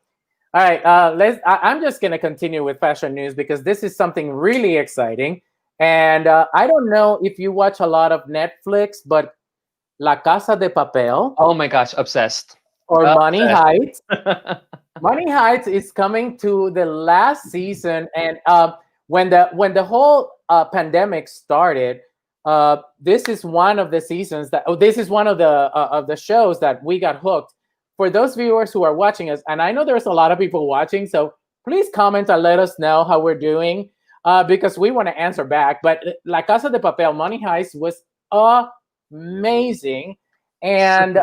All right, I'm just gonna continue with fashion news because this is something really exciting. And I don't know if you watch a lot of Netflix, but La Casa de Papel. Oh my gosh, obsessed. Or Money Heights. Money Heights is coming to the last season, and when the whole pandemic started, this is one of the seasons this is one of the shows that we got hooked. For those viewers who are watching us, and I know there's a lot of people watching, so please comment and let us know how we're doing. Because we want to answer back. But La Casa de Papel, Money Heist was amazing, and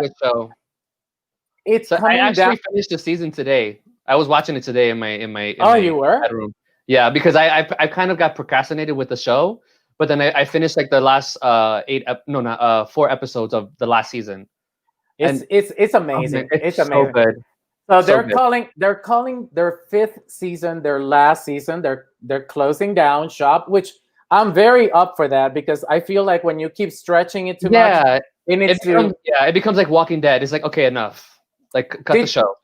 it's coming. I actually finished the season today. I was watching it today in my you were? bedroom. Yeah, because I kind of got procrastinated with the show, but then I finished like the last 4 episodes of the last season. It's amazing. It's amazing. So good. So they're calling their 5th season their last season. They're closing down shop, which I'm very up for that, because I feel like when you keep stretching it too much, it becomes like Walking Dead. It's like, okay, enough. Like cut the show.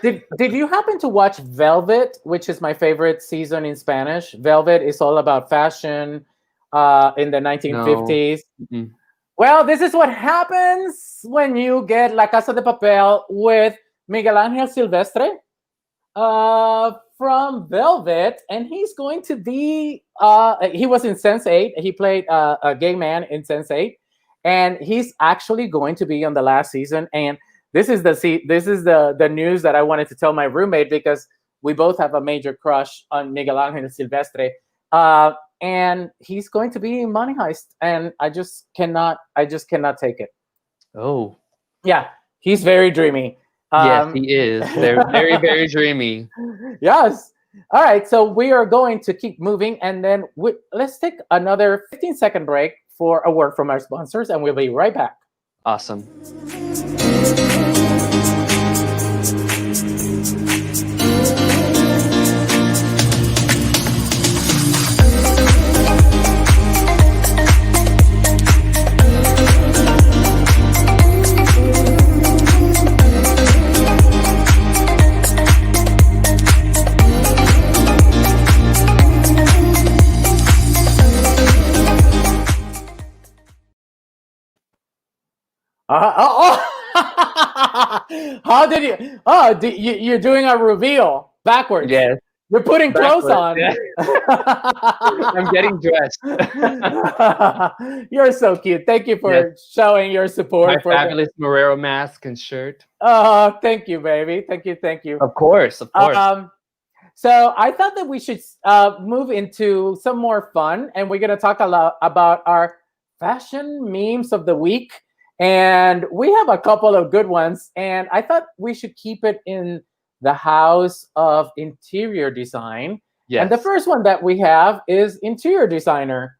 Did you happen to watch Velvet, which is my favorite season in Spanish? Velvet is all about fashion in the 1950s. No. Well, this is what happens when you get La Casa de Papel with Miguel Ángel Silvestre from Velvet, and he's going to be. He was in Sense8. He played a gay man in Sense8, and he's actually going to be on the last season. And this is the news that I wanted to tell my roommate, because we both have a major crush on Miguel Ángel Silvestre. And he's going to be in Money Heist, and I just cannot take it. Oh, yeah, he's very dreamy. Yes, he is. They're very, very dreamy. Yes. All right, so we are going to keep moving, and then let's take another 15-second break for a word from our sponsors, and we'll be right back. Awesome. How did you? Oh, you're doing a reveal backwards. Yes. You're putting clothes on. Yeah. I'm getting dressed. You're so cute. Thank you for showing your support. My fabulous Marrero mask and shirt. Oh, thank you, baby. Thank you. Of course. So I thought that we should move into some more fun, and we're going to talk a lot about our fashion memes of the week. And we have a couple of good ones, and I thought we should keep it in the house of interior design. Yes. And the first one that we have is interior designer.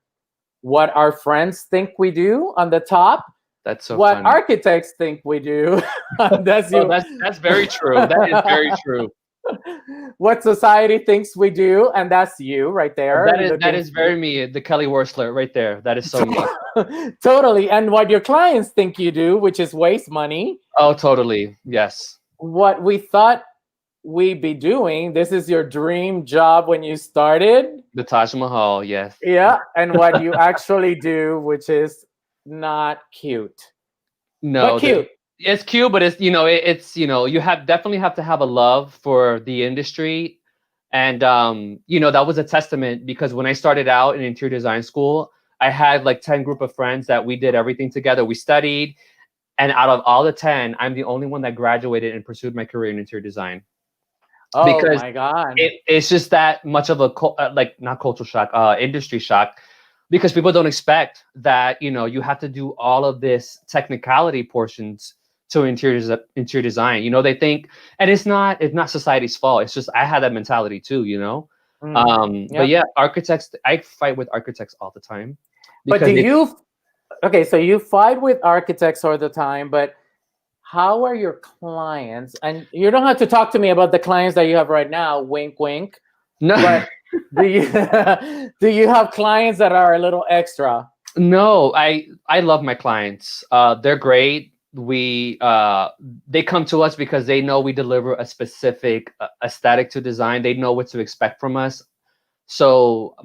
What our friends think we do on the top. That's so what funny. Architects think we do. That's you. That's very true. That is very true. What society thinks we do, and that's you right there. That is very me, the Kelly Wursler right there. That is so me. Totally. And what your clients think you do, which is waste money. Oh, totally. Yes. What we thought we'd be doing. This is your dream job when you started. The Taj Mahal, yes. Yeah. And what you actually do, which is not cute. No, but cute. It's cute, but it's you definitely have to have a love for the industry. And that was a testament, because when I started out in interior design school, I had like 10 group of friends that we did everything together. We studied, and out of all the 10, I'm the only one that graduated and pursued my career in interior design. Oh because my God. It's just that much of a not cultural shock, industry shock, because people don't expect that, you have to do all of this technicality portions to interior design. They think, and it's not society's fault. It's just I had that mentality too, But yeah, architects, I fight with architects all the time. But so you fight with architects all the time, but how are your clients? And you don't have to talk to me about the clients that you have right now, wink, wink. No. But do you have clients that are a little extra? No, I love my clients. They're great. They come to us because they know we deliver a specific aesthetic to design. They know what to expect from us. So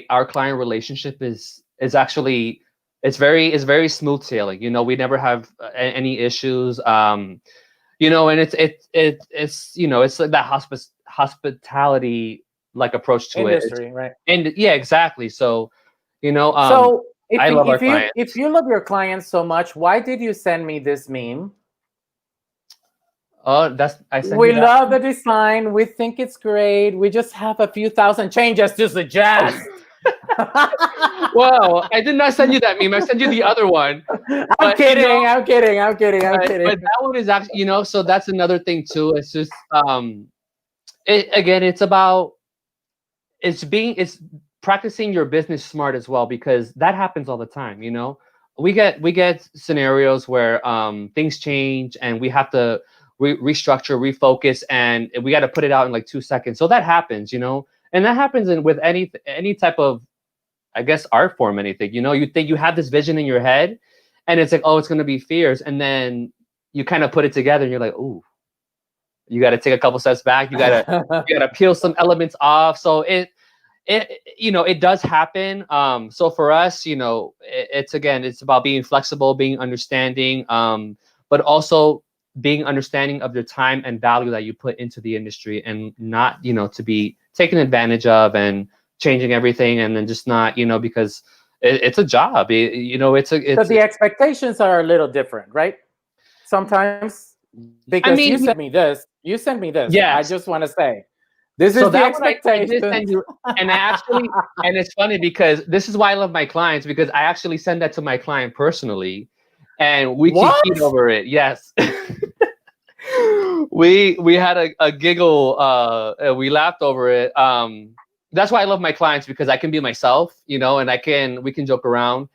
our client relationship is actually it's very smooth sailing. We never have any issues. And it's like that hospitality like approach to industry, it. Right? And yeah, exactly. So so I love our clients. If you love your clients so much, why did you send me this meme? Oh, we love the design. We think it's great. We just have a few thousand changes to suggest. Well, I did not send you that meme. I sent you the other one. I'm kidding. But that one is actually, so that's another thing too. It's just, it's about, it's practicing your business smart as well, because that happens all the time. We get scenarios where things change and we have to restructure, refocus, and we got to put it out in like 2 seconds. So that happens, and that happens with any type of, I guess, art form, anything. You think you have this vision in your head, and it's like, oh, it's gonna be fierce, and then you kind of put it together, and you're like, ooh, you got to take a couple steps back. You gotta peel some elements off. So it does happen. So for us, it's about being flexible, being understanding, but also being understanding of the time and value that you put into the industry, and not, to be taken advantage of and changing everything, and then just not, because it's a job. So the expectations are a little different, right? Sometimes, because you sent me this. You sent me this. Yes. I just want to say, this is the expectation. And I actually, and it's funny because this is why I love my clients, because I actually send that to my client personally, and we compete over it. Yes. we had a giggle. We laughed over it. That's why I love my clients, because I can be myself, and we can joke around.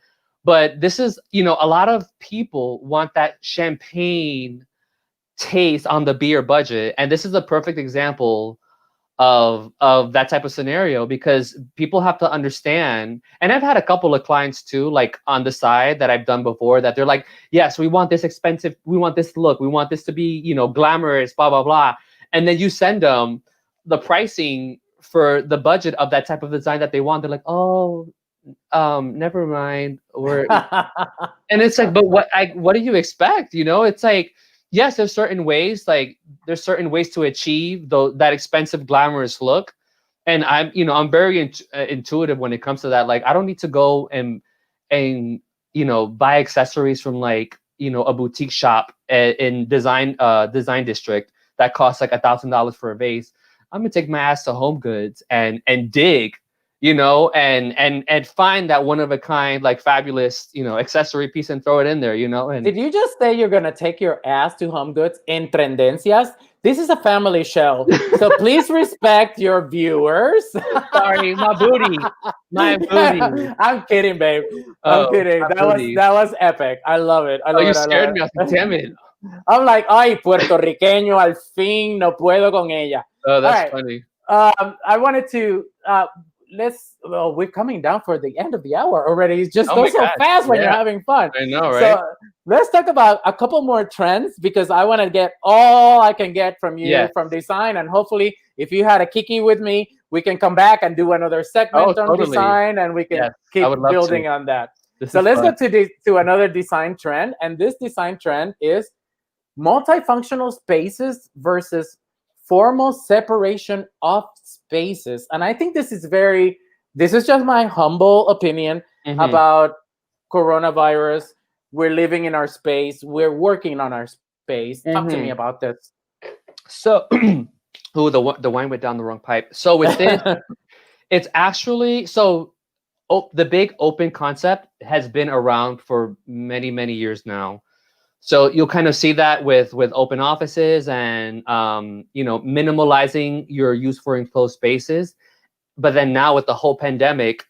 But this is, a lot of people want that champagne taste on the beer budget, and this is a perfect example of that type of scenario, because people have to understand. And I've had a couple of clients too, like on the side that I've done before, that they're like, yes, we want this expensive, we want this look, we want this to be, glamorous, blah blah blah, and then you send them the pricing for the budget of that type of design that they want. They're like, oh, never mind. And it's like, but what do you expect? It's like, yes, there's certain ways to achieve that expensive, glamorous look. And I'm very intuitive when it comes to that. Like, I don't need to go and buy accessories from like, a boutique shop in design district that costs like $1,000 for a vase. I'm gonna take my ass to Home Goods and dig, and find that one of a kind, like fabulous, accessory piece and throw it in there, And did you just say you're gonna take your ass to Home Goods in Tendencias? This is a family show, so please respect your viewers. Sorry, my booty. I'm kidding, babe. I'm kidding. That was epic. I love it. I love you it. scared me. I was like, damn it. I'm like, ay, puertorriqueño, al fin no puedo con ella. Oh, that's funny. I wanted to we're coming down for the end of the hour already. It just goes so fast when you're having fun. I know, right? So let's talk about a couple more trends, because I want to get all I can get from you from design, and hopefully if you had a kiki with me, we can come back and do another segment on design, and we can keep building on that. So let's go to another design trend, and this design trend is multifunctional spaces versus formal separation of spaces. And I think this is just my humble opinion about coronavirus. We're living in our space. We're working on our space. Talk to me about this. So, the wine went down the wrong pipe. So with this, it's actually, the big open concept has been around for many, many years now. So you'll kind of see that with open offices and, minimalizing your use for enclosed spaces. But then now with the whole pandemic,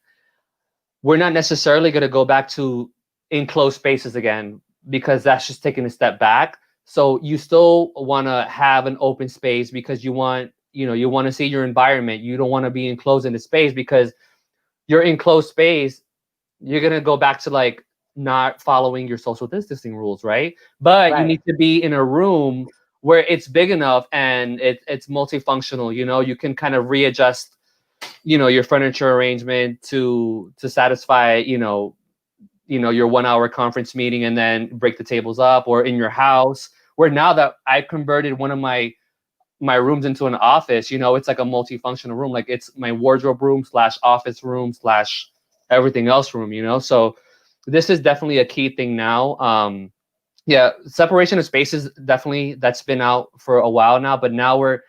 we're not necessarily going to go back to enclosed spaces again, because that's just taking a step back. So you still want to have an open space, because you want to see your environment. You don't want to be enclosed in the space, because your enclosed space, you're going to go back to like not following your social distancing rules, right? But you need to be in a room where it's big enough and it's multifunctional. You can kind of readjust, your furniture arrangement to satisfy, your 1 hour conference meeting, and then break the tables up. Or in your house, where now that I converted one of my rooms into an office, it's like a multifunctional room. Like, it's my wardrobe room / office room / everything else room, So this is definitely a key thing now. Separation of spaces, definitely, that's been out for a while now, but now we're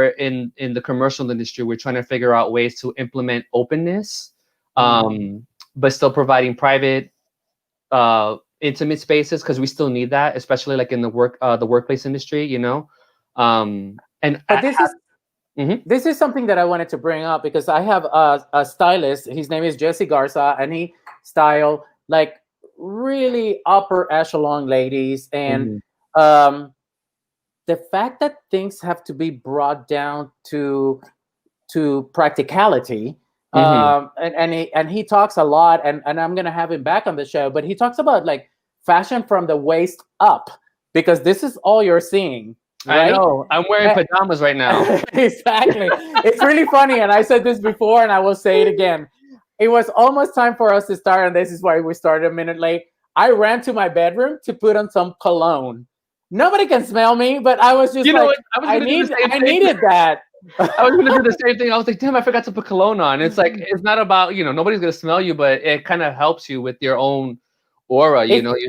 in the commercial industry. We're trying to figure out ways to implement openness, but still providing private, intimate spaces, because we still need that, especially like in the workplace industry, This is something that I wanted to bring up, because I have a stylist. His name is Jesse Garza, and he style like really upper echelon ladies. And the fact that things have to be brought down to practicality, and he talks a lot, and I'm gonna have him back on the show, but he talks about like fashion from the waist up, because this is all you're seeing. right? I know. I'm wearing pajamas right now. Exactly. It's really funny, and I said this before, and I will say it again. It was almost time for us to start, and this is why we started a minute late. I ran to my bedroom to put on some cologne. Nobody can smell me, but I was just I needed that. I was gonna do the same thing. I was like, damn, I forgot to put cologne on. It's like, it's not about, nobody's gonna smell you, but it kind of helps you with your own aura,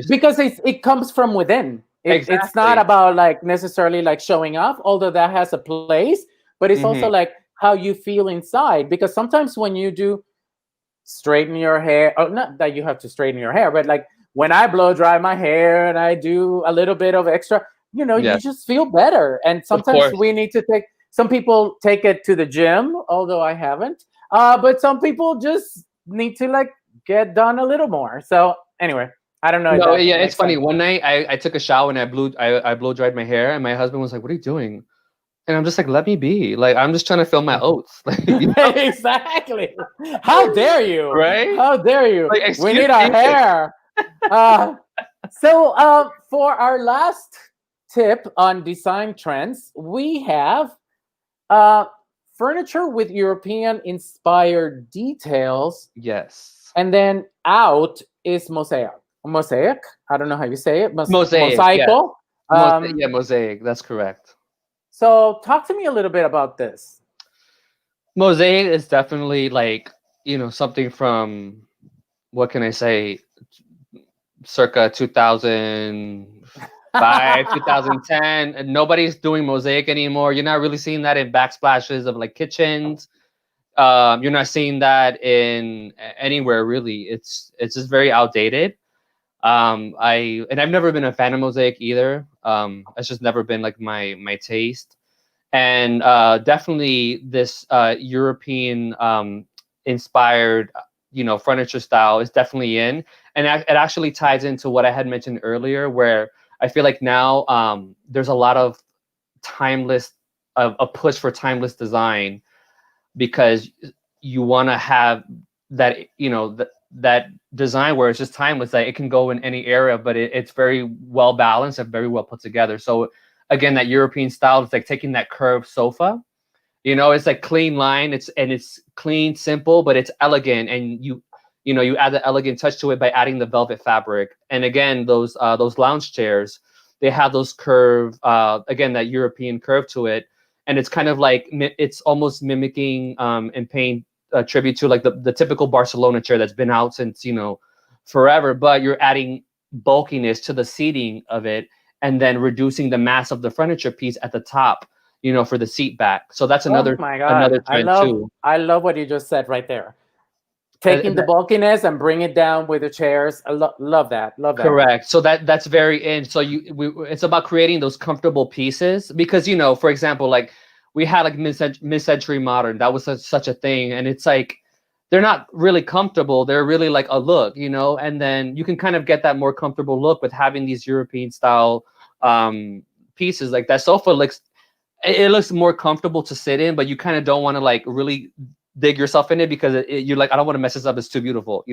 because it comes from within. Exactly. It's not about like necessarily like showing off, although that has a place, but it's also like how you feel inside. Because sometimes when you do straighten your hair, or not that you have to straighten your hair, but like when I blow dry my hair and I do a little bit of extra, you just feel better. And sometimes we need to some people take it to the gym, although I haven't. But some people just need to like get done a little more. So anyway, I don't know. No, yeah, it's funny. One night I took a shower and I blow dried my hair, and my husband was like, "What are you doing?" And I'm just like, "Let me be. Like, I'm just trying to film my oats." Exactly. How dare you? Right? How dare you? Like, we need our hair. So for our last tip on design trends, we have furniture with European inspired details. Yes. And then out is mosaic. Mosaic. I don't know how you say it. Mosaic. Mosaico. Yeah, mosaic. That's correct. So talk to me a little bit about this. Mosaic is definitely like, something from, what can I say, circa 2005, 2010. And nobody's doing mosaic anymore. You're not really seeing that in backsplashes of like kitchens. You're not seeing that in anywhere really. It's just very outdated. I've never been a fan of mosaic either. It's just never been like my taste. And definitely this European inspired furniture style is definitely in, and it actually ties into what I had mentioned earlier, where I feel like now there's a lot of a push for timeless design, because you want to have that that design where it's just timeless, that it can go in any era, but it's very well balanced and very well put together. So again, that European style is like taking that curved sofa, it's like clean line, it's clean, simple, but it's elegant, and you add the elegant touch to it by adding the velvet fabric. And again, those lounge chairs, they have those curve, again, that European curve to it, and it's kind of like it's almost mimicking and paying tribute to like the typical Barcelona chair that's been out since forever, but you're adding bulkiness to the seating of it, and then reducing the mass of the furniture piece at the top, for the seat back. So that's another trend too. I love what you just said right there. Taking the bulkiness and bring it down with the chairs. I love that. Love that. Correct. So that's very in. So it's about creating those comfortable pieces, because for example, like we had like mid-century modern. That was such a thing, and it's like they're not really comfortable. They're really like a look, and then you can kind of get that more comfortable look with having these European style pieces. Like that sofa looks more comfortable to sit in, but you kind of don't want to like really dig yourself in it, because you're like, I don't want to mess this up. It's too beautiful,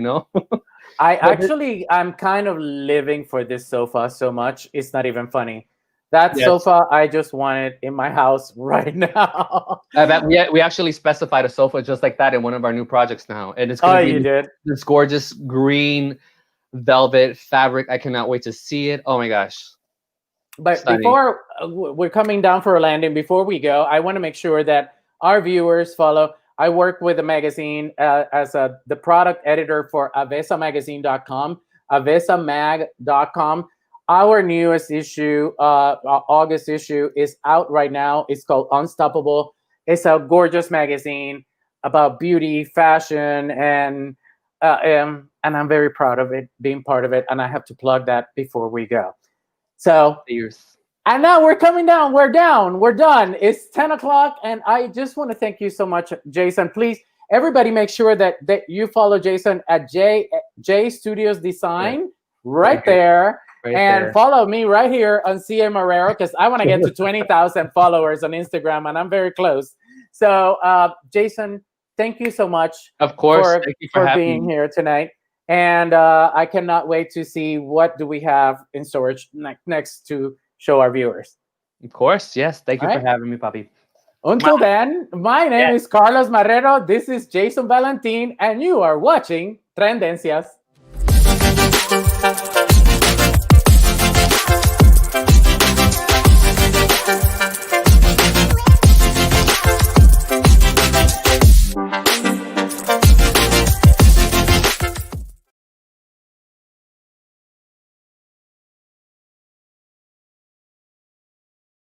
I'm kind of living for this sofa so much. It's not even funny. That sofa, I just want it in my house right now. We actually specified a sofa just like that in one of our new projects now, and it's going to be this gorgeous green velvet fabric. I cannot wait to see it. Oh my gosh! But stunning. Before we're coming down for a landing, before we go, I want to make sure that our viewers follow. I work with a magazine as the product editor for avesamagazine.com, avesamag.com. Our newest issue, August issue, is out right now. It's called Unstoppable. It's a gorgeous magazine about beauty, fashion, and I'm very proud of it, being part of it. And I have to plug that before we go. So, and now we're coming down. We're down. We're done. It's 10 o'clock, and I just want to thank you so much, Jason. Please, everybody, make sure that you follow Jason at J Studios Design right there. And follow me right here on CA Marrero, because I want to get to 20,000 followers on Instagram, and I'm very close. So, Jason, thank you so much. Of course, thank you for being here tonight. And I cannot wait to see what do we have in storage next to show our viewers. Of course, yes. Thank you All for right. having me, Papi. Until then, my name is Carlos Marrero. This is Jason Valentin, and you are watching Tendencias.